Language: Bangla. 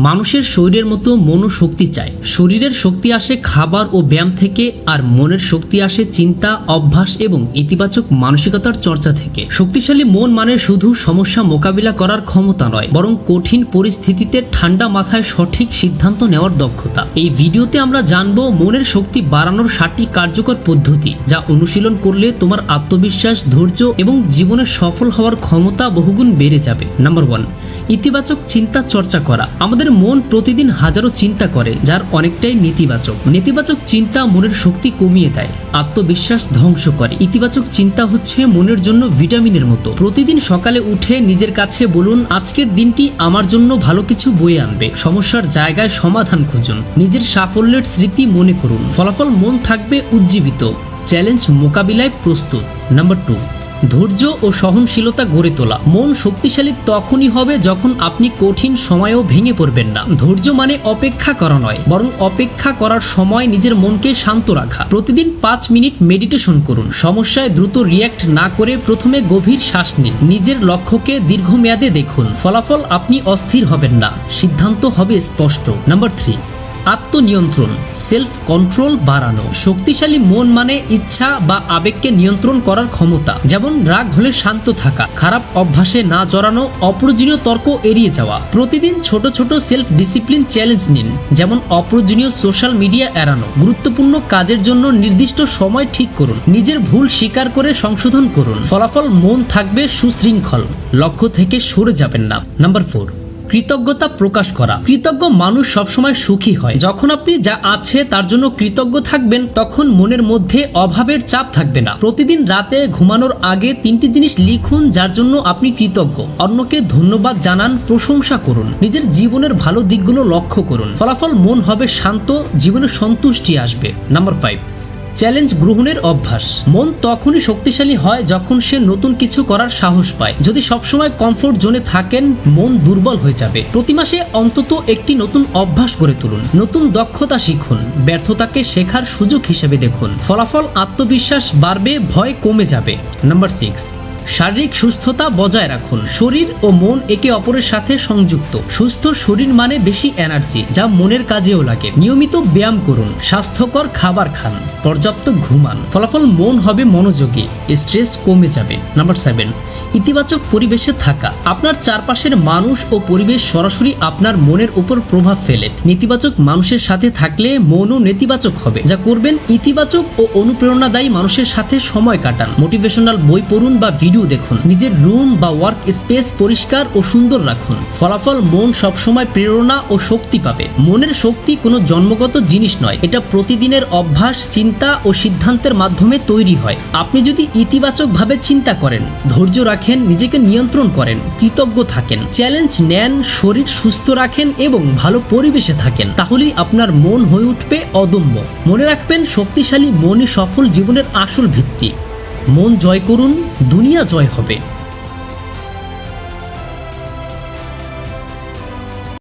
মানুষের শরীরের মতো মনও শক্তি চায়। শরীরের শক্তি আসে খাবার ও ব্যায়াম থেকে, আর মনের শক্তি আসে চিন্তা, অভ্যাস এবং ইতিবাচক মানসিকতার চর্চা থেকে। শক্তিশালী মন মানে শুধু সমস্যা মোকাবিলা করার ক্ষমতা নয়, বরং কঠিন পরিস্থিতিতে ঠান্ডা মাথায় সঠিক সিদ্ধান্ত নেওয়ার দক্ষতা। এই ভিডিওতে আমরা জানবো মনের শক্তি বাড়ানোর 7টি কার্যকর পদ্ধতি, যা অনুশীলন করলে তোমার আত্মবিশ্বাস, ধৈর্য এবং জীবনে সফল হওয়ার ক্ষমতা বহুগুণ বেড়ে যাবে। নাম্বার 1, ইতিবাচক চিন্তা চর্চা করা। আমাদের মন প্রতিদিন হাজারো চিন্তা করে, যার অনেকটাই নেতিবাচক। নেতিবাচক চিন্তা মনের শক্তি কমিয়ে দেয়, আত্মবিশ্বাস ধ্বংস করে। ইতিবাচক চিন্তা হচ্ছে মনের জন্য ভিটামিনের মতো। প্রতিদিন সকালে উঠে নিজের কাছে বলুন, আজকের দিনটি আমার জন্য ভালো কিছু বয়ে আনবে। সমস্যার জায়গায় সমাধান খুঁজুন, নিজের সাফল্যের স্মৃতি মনে করুন। ফলাফল মন থাকবে উজ্জীবিত, চ্যালেঞ্জ মোকাবিলায় প্রস্তুত। নাম্বার 2, ধৈর্য ও সহনশীলতা গড়ে তোলা। মন শক্তিশালী তখনই হবে যখন আপনি কঠিন সময়েও ভেঙে পড়বেন না। ধৈর্য মানে অপেক্ষা করা নয়, বরং অপেক্ষা করার সময় নিজের মনকে শান্ত রাখা। প্রতিদিন 5 মিনিট মেডিটেশন করুন। সমস্যায় দ্রুত রিয়্যাক্ট না করে প্রথমে গভীর শ্বাস নিন। নিজের লক্ষ্যকে দীর্ঘমেয়াদে দেখুন। ফলাফল আপনি অস্থির হবেন না, সিদ্ধান্ত হবে স্পষ্ট। নাম্বার 3, আত্মনিয়ন্ত্রণ, সেলফ কন্ট্রোল বাড়ানো। শক্তিশালী মন মানে ইচ্ছা বা আবেগকে নিয়ন্ত্রণ করার ক্ষমতা। যেমন রাগ হলে শান্ত থাকা, খারাপ অভ্যাসে না জড়ানো, অপ্রয়োজনীয় তর্ক এড়িয়ে যাওয়া। প্রতিদিন ছোট ছোট সেলফ ডিসিপ্লিন চ্যালেঞ্জ নিন, যেমন অপ্রয়োজনীয় সোশ্যাল মিডিয়া এড়ানো। গুরুত্বপূর্ণ কাজের জন্য নির্দিষ্ট সময় ঠিক করুন। নিজের ভুল স্বীকার করে সংশোধন করুন। ফলাফল মন থাকবে সুশৃঙ্খল, লক্ষ্য থেকে সরে যাবেন না। নাম্বার 4, কৃতজ্ঞতা প্রকাশ করা। কৃতজ্ঞ মানুষ সবসময় সুখী হয়। যখন আপনি যা আছে তার জন্য কৃতজ্ঞ থাকবেন, তখন মনের মধ্যে অভাবের চাপ থাকবে না। প্রতিদিন রাতে ঘুমানোর আগে 3টি জিনিস লিখুন যার জন্য আপনি কৃতজ্ঞ। অন্যকে ধন্যবাদ জানান, প্রশংসা করুন। নিজের জীবনের ভালো দিকগুলো লক্ষ্য করুন। ফলাফল মন হবে শান্ত, জীবনে সন্তুষ্টি আসবে। নাম্বার 5, চ্যালেঞ্জ গ্রহণের অভ্যাস। মন তখনই শক্তিশালী হয় যখন সে নতুন কিছু করার সাহস পায়। যদি সবসময় কমফোর্ট জোনে থাকেন, মন দুর্বল হয়ে যাবে। প্রতি মাসে অন্তত একটি নতুন অভ্যাস গড়ে তুলুন। নতুন দক্ষতা শিখুন, ব্যর্থতাকে শেখার সুযোগ হিসেবে দেখুন। ফলাফল আত্মবিশ্বাস বাড়বে, ভয় কমে যাবে। নাম্বার 6, শারীরিক সুস্থতা বজায় রাখুন। শরীর ও মন একে অপরের সাথে সংযুক্ত। সুস্থ শরীর মানে বেশি এনার্জি, যা মনের কাজেও লাগে। নিয়মিত ব্যায়াম করুন, স্বাস্থ্যকর খাবার খান, পর্যাপ্ত ঘুমান। ফলাফল মন হবে মনোযোগী, স্ট্রেস কমে যাবে। নাম্বার 7, ইতিবাচক পরিবেশে থাকা। আপনার চারপাশের মানুষ ও পরিবেশ সরাসরি আপনার মনের উপর প্রভাব ফেলে। নেতিবাচক মানুষের সাথে থাকলে মনও নেতিবাচক হবে। যা করবেন, ইতিবাচক ও অনুপ্রেরণাদায়ী মানুষের সাথে সময় কাটান। মোটিভেশনাল বই পড়ুন বা ভিডিও দেখুন। নিজের রুম বা ওয়ার্ক স্পেস পরিষ্কার ও সুন্দর রাখুন। ফলাফল মন সবসময় প্রেরণা ও শক্তি পাবে। মনের শক্তি কোনো জন্মগত জিনিস নয়, এটা প্রতিদিনের অভ্যাস, চিন্তা ও সিদ্ধান্তের মাধ্যমে তৈরি হয়। আপনি যদি ইতিবাচকভাবে চিন্তা করেন, ধৈর্য রাখেন, নিজেকে নিয়ন্ত্রণ করেন, কৃতজ্ঞ থাকেন, চ্যালেঞ্জ নেন, শরীর সুস্থ রাখেন এবং ভালো পরিবেশে থাকেন, তাহলেই আপনার মন হয়ে উঠবে অদম্য। মনে রাখবেন, শক্তিশালী মনই সফল জীবনের আসল ভিত্তি। মন জয় করুন, দুনিয়া জয় হবে।